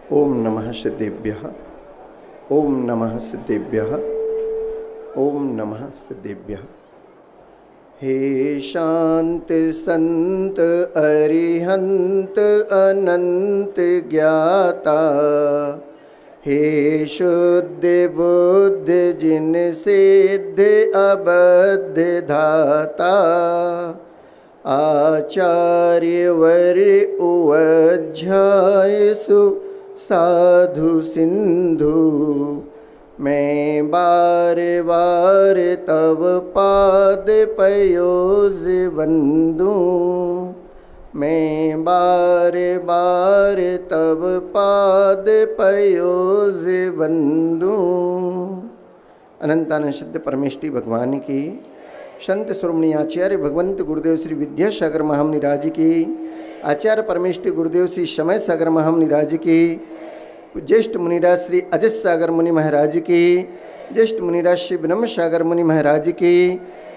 ओम नमः सिद्धेभ्यः। ओम नमः सिद्धेभ्यः। ओम नमः सिद्धेभ्यः। हे शांत संत अरिहंत अनंत ज्ञाता, हे शुद्ध बुद्ध जिन सिद्ध अबद्ध धाता, आचार्य वर उवध्याय सु साधु सिंधु, मैं बार बार तव पाद पयोज बंदू, मैं बार बार तव पाद पयोज बंदू। अनंतानंद सिद्ध परमेष्टि भगवान की, संत श्रोमणी आचार्य भगवंत गुरुदेव श्री विद्यासागर महामुनिराज की, आचार्य परमेष्टि गुरुदेव श्री समय सागर महामुनिराज की, ज्येष्ठ मुनिराज श्री अजित सागर मुनि महाराज की, ज्येष्ठ मुनिराज श्री विनम्र सागर मुनि महाराज की,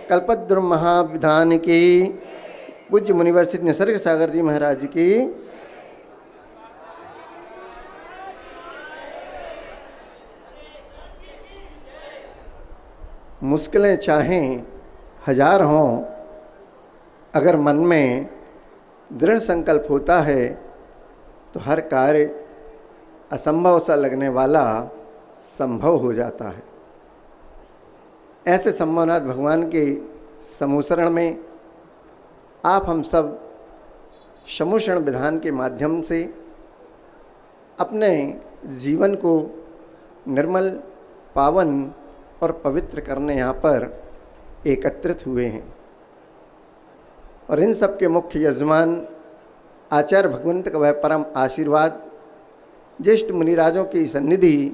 कल्पद्रुम महाविधान की, पूज्य मुनिवर श्री निसर्ग सागर जी महाराज की, मुश्किलें चाहें हजार हों, अगर मन में दृढ़ संकल्प होता है तो हर कार्य असंभव सा लगने वाला संभव हो जाता है। ऐसे संभवनाथ भगवान के समूसरण में आप हम सब समूषण विधान के माध्यम से अपने जीवन को निर्मल, पावन और पवित्र करने यहाँ पर एकत्रित हुए हैं। और इन सब के मुख्य यजमान आचार्य भगवंत का वह परम आशीर्वाद, ज्येष्ठ मुनिराजों की सन्निधि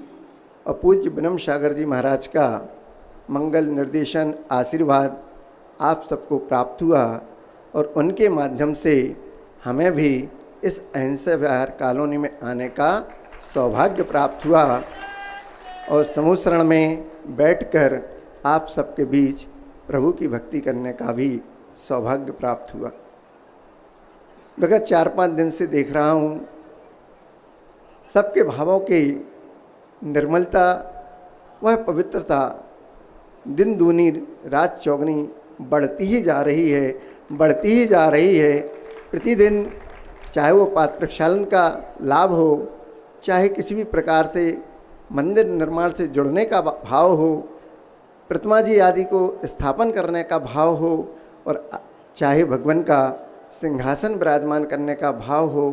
और पूज्य विनम्र सागर जी महाराज का मंगल निर्देशन आशीर्वाद आप सबको प्राप्त हुआ और उनके माध्यम से हमें भी इस अहिंसा विहार कॉलोनी में आने का सौभाग्य प्राप्त हुआ और समूसरण में बैठकर आप सबके बीच प्रभु की भक्ति करने का भी सौभाग्य प्राप्त हुआ। विगत 4-5 दिन से देख रहा हूँ सबके भावों की निर्मलता, वह पवित्रता दिन दूनी रात चौगनी बढ़ती ही जा रही है, बढ़ती ही जा रही है। प्रतिदिन चाहे वो पात्र प्रक्षालन का लाभ हो, चाहे किसी भी प्रकार से मंदिर निर्माण से जुड़ने का भाव हो, प्रतिमा जी आदि को स्थापन करने का भाव हो, और चाहे भगवान का सिंहासन विराजमान करने का भाव हो,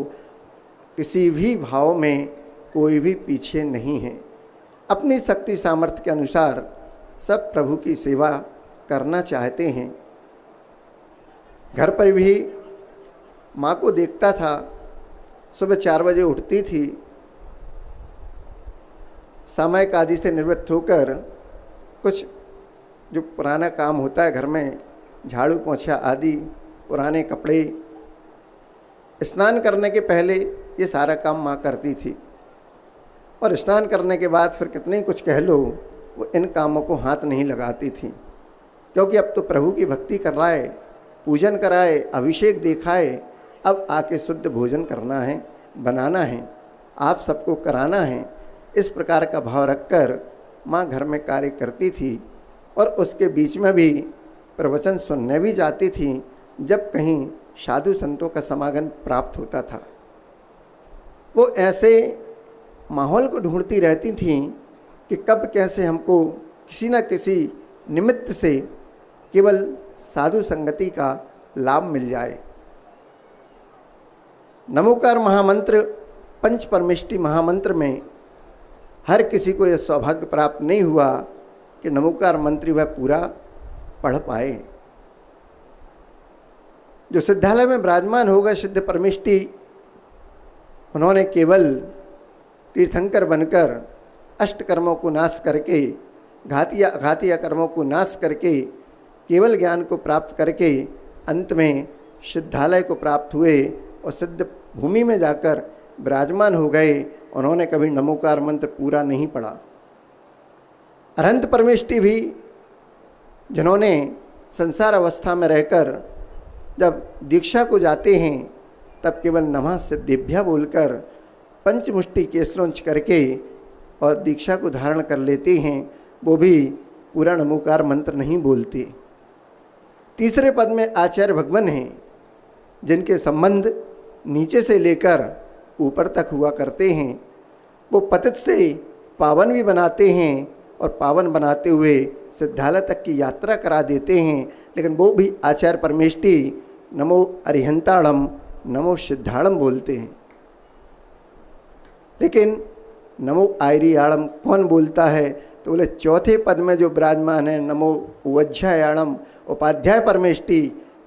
किसी भी भाव में कोई भी पीछे नहीं है। अपनी शक्ति सामर्थ्य के अनुसार सब प्रभु की सेवा करना चाहते हैं। घर पर भी माँ को देखता था, सुबह 4 बजे उठती थी, सामायिक आदि से निवृत्त होकर कुछ जो पुराना काम होता है घर में, झाड़ू पोंछा आदि, पुराने कपड़े, स्नान करने के पहले ये सारा काम माँ करती थी। और स्नान करने के बाद फिर कितने कुछ कह लो, वो इन कामों को हाथ नहीं लगाती थी, क्योंकि अब तो प्रभु की भक्ति कर रहा है, पूजन कराए, अभिषेक दिखाए, अब आके शुद्ध भोजन करना है, बनाना है, आप सबको कराना है। इस प्रकार का भाव रखकर माँ घर में कार्य करती थी और उसके बीच में भी प्रवचन सुनने भी जाती थी जब कहीं साधु संतों का समागम प्राप्त होता था। वो ऐसे माहौल को ढूंढती रहती थीं कि कब कैसे हमको किसी न किसी निमित्त से केवल साधु संगति का लाभ मिल जाए। नमोकार महामंत्र, पंच परमेष्टि महामंत्र में हर किसी को यह सौभाग्य प्राप्त नहीं हुआ कि नमोकार मंत्र वह पूरा पढ़ पाए। जो सिद्धालय में विराजमान हो गए सिद्ध परमेष्टि, उन्होंने केवल तीर्थंकर बनकर अष्टकर्मों को नाश करके, घातिया अघातिया कर्मों को नाश करके, केवल ज्ञान को प्राप्त करके अंत में सिद्धालय को प्राप्त हुए और सिद्ध भूमि में जाकर विराजमान हो गए। उन्होंने कभी नमोकार मंत्र पूरा नहीं पढ़ा। अरहंत परमेष्टि भी, जिन्होंने संसार अवस्था में रहकर जब दीक्षा को जाते हैं तब केवल नमः सिद्धेभ्यः बोलकर पंचमुष्टि केसलोंच करके और दीक्षा को धारण कर लेते हैं, वो भी पूरा नमोकार मंत्र नहीं बोलते। तीसरे पद में आचार्य भगवान हैं, जिनके संबंध नीचे से लेकर ऊपर तक हुआ करते हैं। वो पतित से पावन भी बनाते हैं और पावन बनाते हुए सिद्धालय तक की यात्रा करा देते हैं। लेकिन वो भी आचार्य परमेष्टि नमो अरिहंताणम नमो सिद्धाणम बोलते हैं। लेकिन नमो आयरियाणम कौन बोलता है? तो बोले चौथे पद में जो विराजमान है नमो उवज्झायाणम, उपाध्याय परमेष्टि,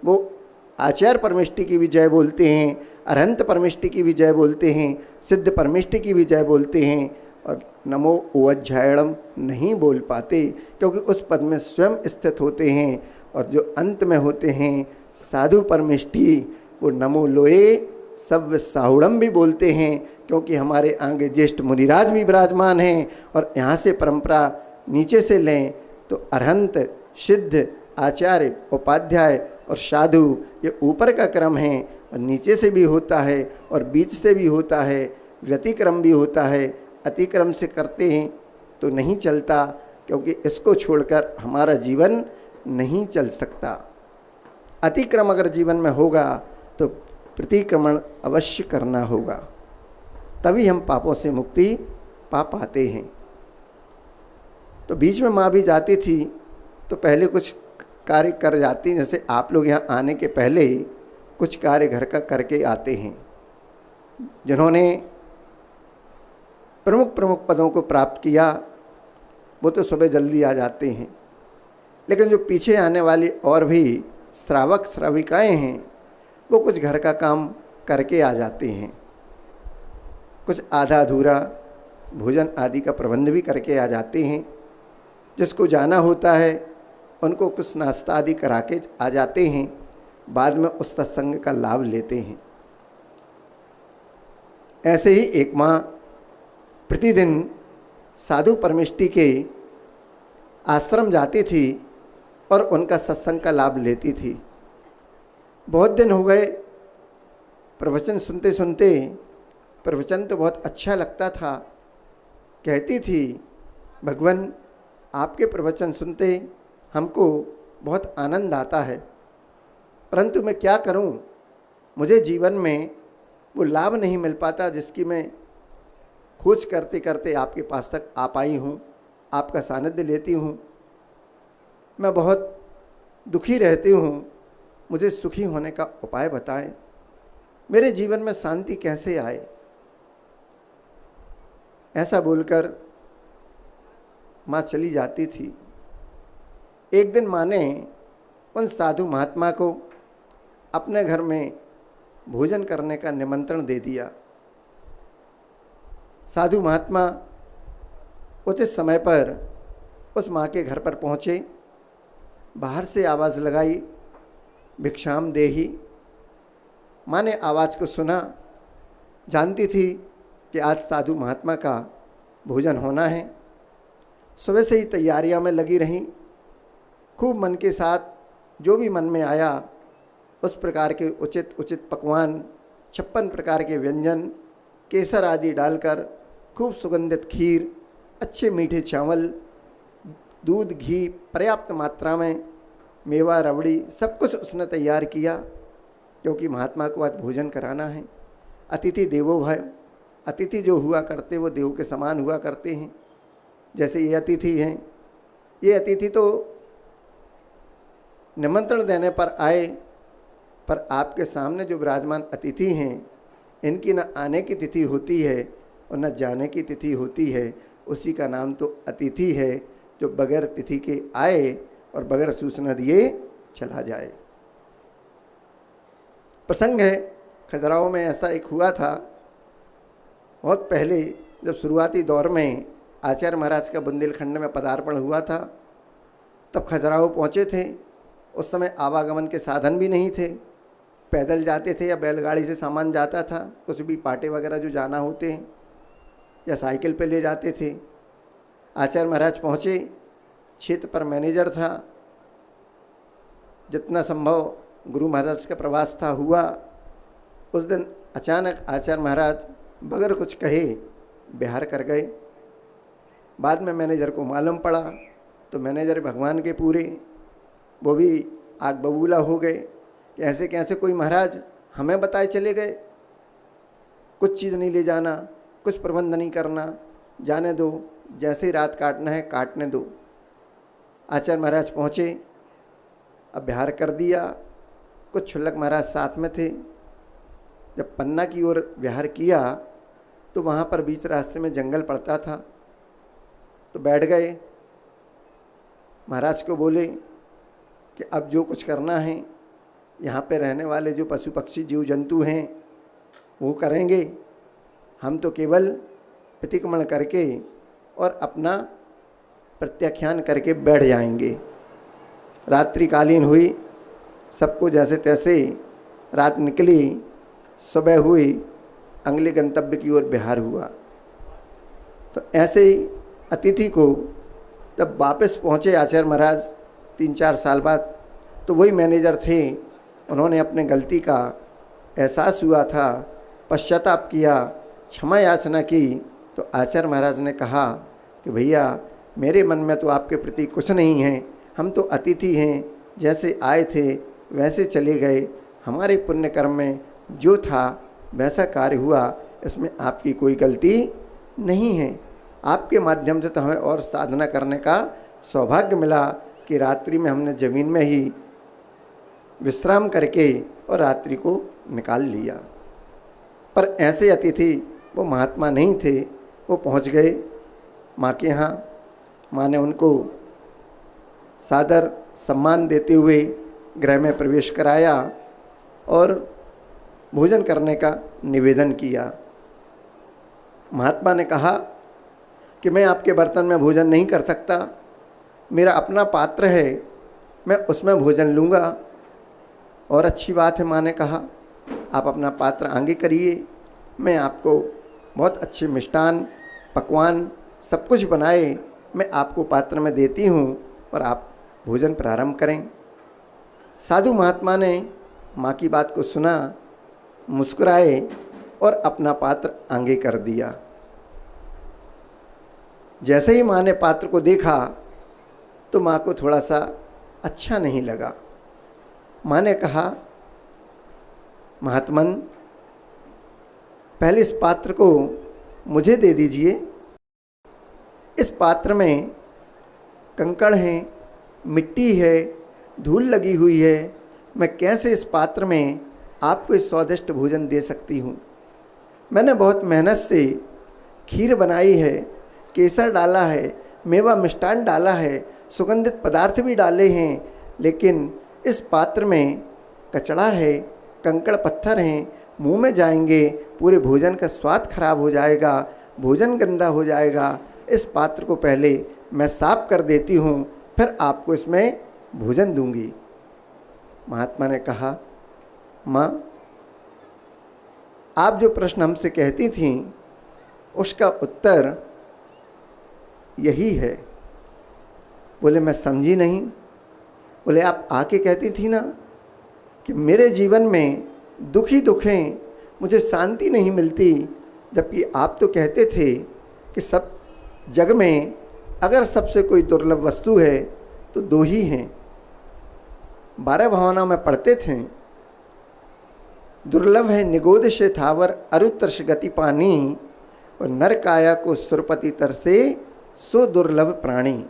वो आचार्य परमेष्टि की भी जय बोलते हैं, अरहंत परमेष्टि की भी जय बोलते हैं, सिद्ध परमेष्टि की भी जय बोलते हैं, और नमो उवज्झायणम नहीं बोल पाते, क्योंकि उस पद में स्वयं स्थित होते हैं। और जो अंत में होते हैं साधु परमेष्टि, वो नमो लोए सव्य साहुड़म भी बोलते हैं, क्योंकि हमारे आगे ज्येष्ठ मुनिराज भी विराजमान हैं। और यहाँ से परंपरा नीचे से लें तो अरहंत, सिद्ध, आचार्य, उपाध्याय और साधु, ये ऊपर का क्रम है, और नीचे से भी होता है और बीच से भी होता है, व्यतिक्रम भी होता है। अतिक्रम से करते हैं तो नहीं चलता, क्योंकि इसको छोड़कर हमारा जीवन नहीं चल सकता। अतिक्रम अगर जीवन में होगा तो प्रतिक्रमण अवश्य करना होगा, तभी हम पापों से मुक्ति पा पाते हैं। तो बीच में माँ भी जाती थी तो पहले कुछ कार्य कर जाती, जैसे आप लोग यहाँ आने के पहले कुछ कार्य घर का करके आते हैं। जिन्होंने प्रमुख प्रमुख पदों को प्राप्त किया वो तो सुबह जल्दी आ जाते हैं, लेकिन जो पीछे आने वाली और भी श्रावक श्राविकाएं हैं वो कुछ घर का काम करके आ जाते हैं, कुछ आधा अधूरा भोजन आदि का प्रबंध भी करके आ जाते हैं। जिसको जाना होता है उनको कुछ नाश्ता आदि करा के आ जाते हैं, बाद में उस सत्संग का लाभ लेते हैं। ऐसे ही एक माँ प्रतिदिन साधु परमेष्टि के आश्रम जाती थी और उनका सत्संग का लाभ लेती थी। बहुत दिन हो गए प्रवचन सुनते सुनते, प्रवचन तो बहुत अच्छा लगता था। कहती थी भगवान आपके प्रवचन सुनते हमको बहुत आनंद आता है, परंतु मैं क्या करूं, मुझे जीवन में वो लाभ नहीं मिल पाता जिसकी मैं खोज करते करते आपके पास तक आ पाई हूँ, आपका सानिध्य लेती हूँ। मैं बहुत दुखी रहती हूँ, मुझे सुखी होने का उपाय बताएं, मेरे जीवन में शांति कैसे आए। ऐसा बोलकर माँ चली जाती थी। एक दिन माँ ने उन साधु महात्मा को अपने घर में भोजन करने का निमंत्रण दे दिया। साधु महात्मा उचित समय पर उस माँ के घर पर पहुँचे, बाहर से आवाज़ लगाई भिक्षाम देही। माँ ने आवाज़ को सुना, जानती थी कि आज साधु महात्मा का भोजन होना है। सुबह से ही तैयारियां में लगी रहीं, खूब मन के साथ जो भी मन में आया उस प्रकार के उचित उचित पकवान, 56 प्रकार के व्यंजन, केसर आदि डालकर खूब सुगंधित खीर, अच्छे मीठे चावल, दूध, घी पर्याप्त मात्रा में, मेवा, रबड़ी, सब कुछ उसने तैयार किया, क्योंकि महात्मा को आज भोजन कराना है। अतिथि देवो भव, अतिथि जो हुआ करते वो देव के समान हुआ करते हैं। जैसे ये अतिथि हैं, ये अतिथि तो निमंत्रण देने पर आए, पर आपके सामने जो विराजमान अतिथि हैं इनकी न आने की तिथि होती है और न जाने की तिथि होती है। उसी का नाम तो अतिथि है जो बगैर तिथि के आए और बगैर सूचना दिए चला जाए। प्रसंग है खजुराहो में, ऐसा एक हुआ था बहुत पहले, जब शुरुआती दौर में आचार्य महाराज का बुंदेलखंड में पदार्पण हुआ था, तब खजुराहो पहुँचे थे। उस समय आवागमन के साधन भी नहीं थे, पैदल जाते थे या बैलगाड़ी से सामान जाता था, कुछ भी पाटे वगैरह जो जाना होते हैं या साइकिल पे ले जाते थे। आचार्य महाराज पहुँचे, क्षेत्र पर मैनेजर था, जितना संभव गुरु महाराज का प्रवास था हुआ। उस दिन अचानक आचार्य महाराज बगैर कुछ कहे बिहार कर गए। बाद में मैनेजर को मालूम पड़ा तो मैनेजर भगवान के पूरे, वो भी आग बबूला हो गए कि ऐसे कैसे कोई महाराज हमें बताए चले गए, कुछ चीज़ नहीं ले जाना, कुछ प्रबंध नहीं करना, जाने दो, जैसे ही रात काटना है काटने दो। आचार्य महाराज पहुँचे, अब बिहार कर दिया। कुछ क्षुल्लक महाराज साथ में थे। जब पन्ना की ओर विहार किया तो वहाँ पर बीच रास्ते में जंगल पड़ता था, तो बैठ गए। महाराज को बोले कि अब जो कुछ करना है यहाँ पे रहने वाले जो पशु पक्षी जीव जंतु हैं वो करेंगे, हम तो केवल प्रतिक्रमण करके और अपना प्रत्याख्यान करके बैठ जाएंगे। रात्रिकालीन हुई, सबको जैसे तैसे रात निकली, सुबह हुई, अगले गंतव्य की ओर बिहार हुआ। तो ऐसे ही अतिथि को जब वापस पहुँचे आचार्य महाराज 3-4 साल बाद, तो वही मैनेजर थे, उन्होंने अपने गलती का एहसास हुआ था, पश्चाताप किया, क्षमा याचना की। तो आचार्य महाराज ने कहा कि भैया मेरे मन में तो आपके प्रति कुछ नहीं है, हम तो अतिथि हैं, जैसे आए थे वैसे चले गए, हमारे पुण्य कर्म में जो था वैसा कार्य हुआ, इसमें आपकी कोई गलती नहीं है। आपके माध्यम से तो हमें और साधना करने का सौभाग्य मिला कि रात्रि में हमने ज़मीन में ही विश्राम करके और रात्रि को निकाल लिया। पर ऐसे अतिथि वो महात्मा नहीं थे। वो पहुंच गए माँ के यहाँ। माँ ने उनको सादर सम्मान देते हुए गृह में प्रवेश कराया और भोजन करने का निवेदन किया। महात्मा ने कहा कि मैं आपके बर्तन में भोजन नहीं कर सकता, मेरा अपना पात्र है, मैं उसमें भोजन लूँगा। और अच्छी बात है, माँ ने कहा आप अपना पात्र आगे करिए, मैं आपको बहुत अच्छे मिष्टान पकवान सब कुछ बनाए मैं आपको पात्र में देती हूँ और आप भोजन प्रारंभ करें। साधु महात्मा ने माँ की बात को सुना, मुस्कुराए और अपना पात्र आगे कर दिया। जैसे ही माँ ने पात्र को देखा तो माँ को थोड़ा सा अच्छा नहीं लगा। माँ ने कहा महात्मन पहले इस पात्र को मुझे दे दीजिए। इस पात्र में कंकड़ हैं, मिट्टी है, धूल लगी हुई है, मैं कैसे इस पात्र में आपको इस स्वादिष्ट भोजन दे सकती हूँ। मैंने बहुत मेहनत से खीर बनाई है, केसर डाला है, मेवा मिष्टान डाला है, सुगंधित पदार्थ भी डाले हैं, लेकिन इस पात्र में कचड़ा है, कंकड़ पत्थर हैं, मुंह में जाएंगे, पूरे भोजन का स्वाद खराब हो जाएगा, भोजन गंदा हो जाएगा। इस पात्र को पहले मैं साफ कर देती हूँ, फिर आपको इसमें भोजन दूंगी। महात्मा ने कहा माँ आप जो प्रश्न हमसे कहती थीं उसका उत्तर यही है। बोले मैं समझी नहीं। बोले आप आके कहती थी ना कि मेरे जीवन में दुख ही दुख हैं, मुझे शांति नहीं मिलती, जबकि आप तो कहते थे कि सब जग में अगर सबसे कोई दुर्लभ वस्तु है तो दो ही हैं। 12 भावना में पढ़ते थे, दुर्लभ है निगोद से थावर अरुतर्ष गति पानी, और नर काया को सुरपति तर से सो दुर्लभ प्राणी।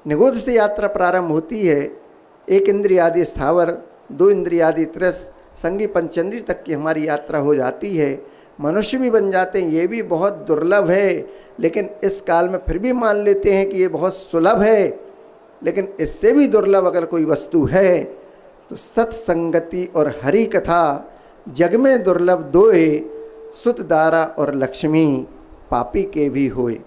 निगोद से यात्रा प्रारंभ होती है, 1 इंद्रियादि स्थावर, 2 इंद्रियादि त्रस, संगी पंचेंद्रिय तक की हमारी यात्रा हो जाती है। मनुष्य भी बन जाते हैं, ये भी बहुत दुर्लभ है, लेकिन इस काल में फिर भी मान लेते हैं कि ये बहुत सुलभ है। लेकिन इससे भी दुर्लभ अगर कोई वस्तु है तो सत्संगति और हरि कथा। जग में दुर्लभ दोए, सुत दारा और लक्ष्मी, पापी के भी होए।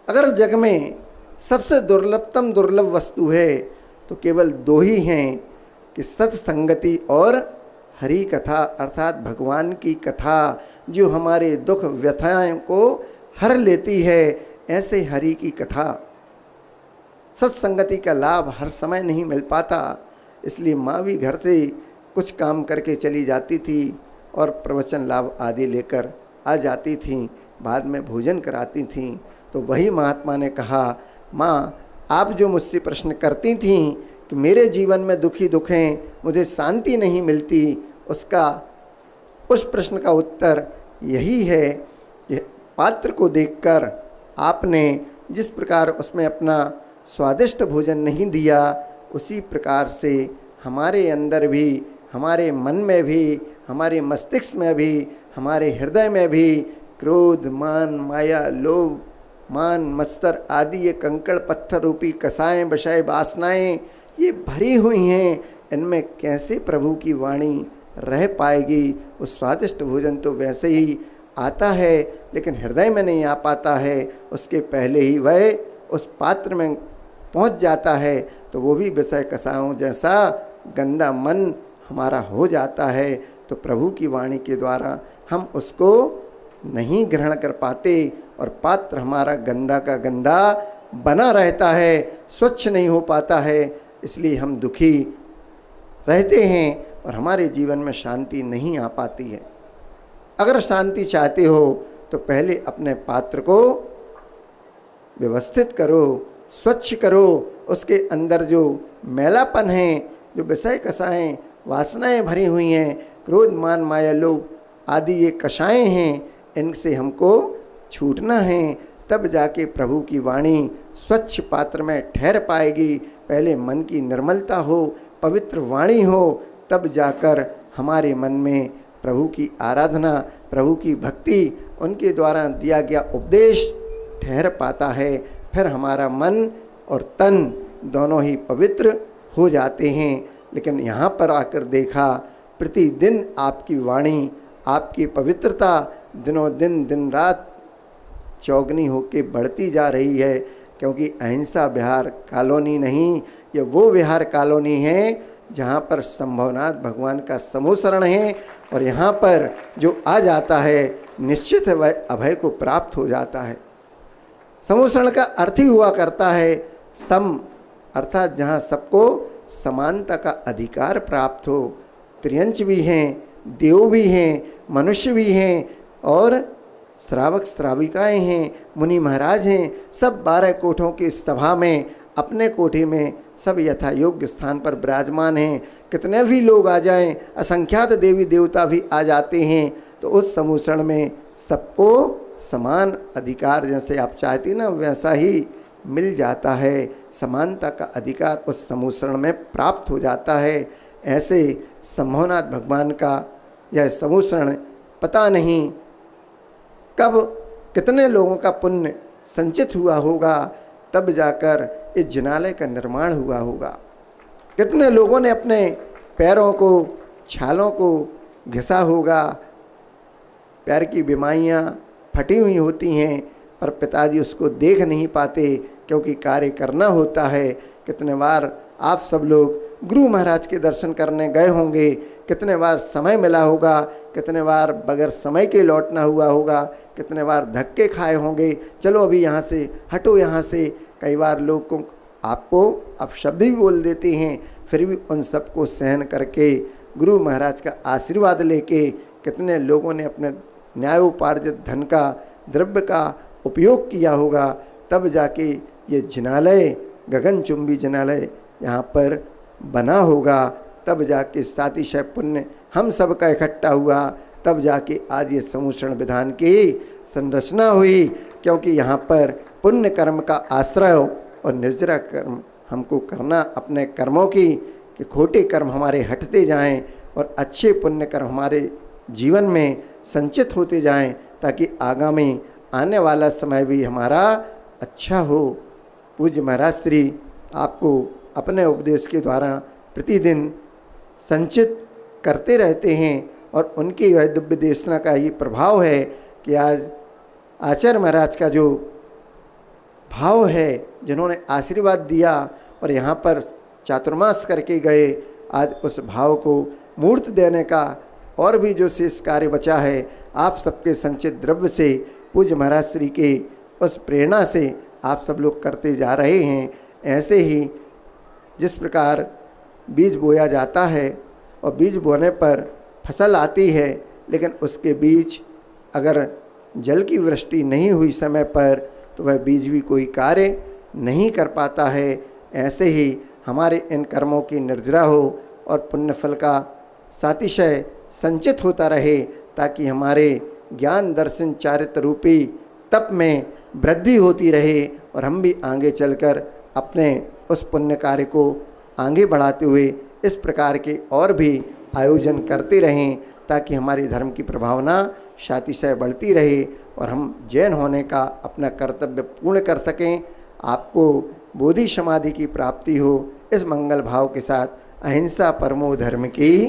अगर जग में सबसे दुर्लभतम दुर्लभ वस्तु है तो केवल दो ही हैं कि सत्संगति और हरि कथा, अर्थात भगवान की कथा जो हमारे दुख व्यथाओं को हर लेती है। ऐसे हरि की कथा, सत्संगति का लाभ हर समय नहीं मिल पाता, इसलिए माँ भी घर से कुछ काम करके चली जाती थी, और प्रवचन लाभ आदि लेकर आ जाती थीं, बाद में भोजन कराती थीं। तो वही महात्मा ने कहा, माँ आप जो मुझसे प्रश्न करती थीं कि मेरे जीवन में दुखी दुख हैं, मुझे शांति नहीं मिलती, उस प्रश्न का उत्तर यही है कि पात्र को देखकर आपने जिस प्रकार उसमें अपना स्वादिष्ट भोजन नहीं दिया, उसी प्रकार से हमारे अंदर भी, हमारे मन में भी, हमारे मस्तिष्क में भी, हमारे हृदय में भी क्रोध, मान, माया, लोभ, मान, मत्सर आदि ये कंकड़ पत्थर रूपी कसाएं, विषय, वासनाएं ये भरी हुई हैं। इनमें कैसे प्रभु की वाणी रह पाएगी? उस स्वादिष्ट भोजन तो वैसे ही आता है, लेकिन हृदय में नहीं आ पाता है। उसके पहले ही वह उस पात्र में पहुंच जाता है, तो वो भी विषय कसाओं जैसा गंदा मन हमारा हो जाता है। तो प्रभु की वाणी के द्वारा हम उसको नहीं ग्रहण कर पाते और पात्र हमारा गंदा का गंदा बना रहता है, स्वच्छ नहीं हो पाता है। इसलिए हम दुखी रहते हैं और हमारे जीवन में शांति नहीं आ पाती है। अगर शांति चाहते हो तो पहले अपने पात्र को व्यवस्थित करो, स्वच्छ करो। उसके अंदर जो मैलापन है, जो विषय कसाएं, वासनाएं भरी हुई हैं, क्रोध, मान, माया, लोभ आदि ये कषाएं हैं, इनसे हमको छूटना है। तब जाके प्रभु की वाणी स्वच्छ पात्र में ठहर पाएगी। पहले मन की निर्मलता हो, पवित्र वाणी हो, तब जाकर हमारे मन में प्रभु की आराधना, प्रभु की भक्ति, उनके द्वारा दिया गया उपदेश ठहर पाता है। फिर हमारा मन और तन दोनों ही पवित्र हो जाते हैं। लेकिन यहाँ पर आकर देखा, प्रतिदिन आपकी वाणी, आपकी पवित्रता दिनों दिन, दिन रात चौगनी होके बढ़ती जा रही है। क्योंकि अहिंसा विहार कॉलोनी नहीं, ये वो विहार कॉलोनी है जहाँ पर संभवनाथ भगवान का समूसरण है। और यहाँ पर जो आ जाता है निश्चित है वह अभय को प्राप्त हो जाता है। समूसरण का अर्थ ही हुआ करता है सम, अर्थात जहाँ सबको समानता का अधिकार प्राप्त हो। त्रियंच भी हैं, देव भी हैं, मनुष्य भी हैं और श्रावक श्राविकाएं हैं, मुनि महाराज हैं। सब 12 कोठों की सभा में, अपने कोठे में सब यथा योग्य स्थान पर विराजमान हैं। कितने भी लोग आ जाएं, असंख्यात देवी देवता भी आ जाते हैं, तो उस समूषण में सबको समान अधिकार जैसे आप चाहती ना वैसा ही मिल जाता है। समानता का अधिकार उस समूषण में प्राप्त हो जाता है। ऐसे संभवनाथ भगवान का यह समूषण पता नहीं कब कितने लोगों का पुण्य संचित हुआ होगा, तब जाकर इस जिनालय का निर्माण हुआ होगा। कितने लोगों ने अपने पैरों को, छालों को घिसा होगा। पैर की बीमारियाँ फटी हुई होती हैं, पर पिताजी उसको देख नहीं पाते क्योंकि कार्य करना होता है। कितने बार आप सब लोग गुरु महाराज के दर्शन करने गए होंगे, कितने बार समय मिला होगा, कितने बार बगैर समय के लौटना हुआ होगा, कितने बार धक्के खाए होंगे, चलो अभी यहाँ से हटो, यहाँ से। कई बार लोग को आपको अपशब्द भी बोल देते हैं, फिर भी उन सबको सहन करके गुरु महाराज का आशीर्वाद लेके कितने लोगों ने अपने न्यायोपार्जित धन का, द्रव्य का उपयोग किया होगा। तब जाके ये जिनालय, गगनचुंबी जिनालय यहाँ पर बना होगा। तब जाके सातिशय पुण्य हम सब का इकट्ठा हुआ, तब जाके आज ये समूषण विधान की संरचना हुई। क्योंकि यहाँ पर पुण्य कर्म का आश्रय और निर्जरा कर्म हमको करना, अपने कर्मों की कि खोटे कर्म हमारे हटते जाएं और अच्छे पुण्य कर्म हमारे जीवन में संचित होते जाएं, ताकि आगामी आने वाला समय भी हमारा अच्छा हो। पूज्य महाराज श्री आपको अपने उपदेश के द्वारा प्रतिदिन संचित करते रहते हैं और उनकी वह दिव्य देशना का ये प्रभाव है कि आज आचार्य महाराज का जो भाव है, जिन्होंने आशीर्वाद दिया और यहाँ पर चातुर्मास करके गए, आज उस भाव को मूर्त देने का और भी जो शेष कार्य बचा है, आप सबके संचित द्रव्य से, पूज्य महाराज श्री के उस प्रेरणा से आप सब लोग करते जा रहे हैं। ऐसे ही जिस प्रकार बीज बोया जाता है और बीज बोने पर फसल आती है, लेकिन उसके बीच अगर जल की वृष्टि नहीं हुई समय पर तो वह बीज भी कोई कार्य नहीं कर पाता है। ऐसे ही हमारे इन कर्मों की निर्जरा हो और पुण्य फल का सातिशय संचित होता रहे, ताकि हमारे ज्ञान दर्शन चारित्र रूपी तप में वृद्धि होती रहे और हम भी आगे चलकर अपने उस पुण्य कार्य को आगे बढ़ाते हुए इस प्रकार के और भी आयोजन करते रहें, ताकि हमारी धर्म की प्रभावना शातिशय बढ़ती रहे और हम जैन होने का अपना कर्तव्य पूर्ण कर सकें। आपको बोधि समाधि की प्राप्ति हो, इस मंगल भाव के साथ अहिंसा परमो धर्म की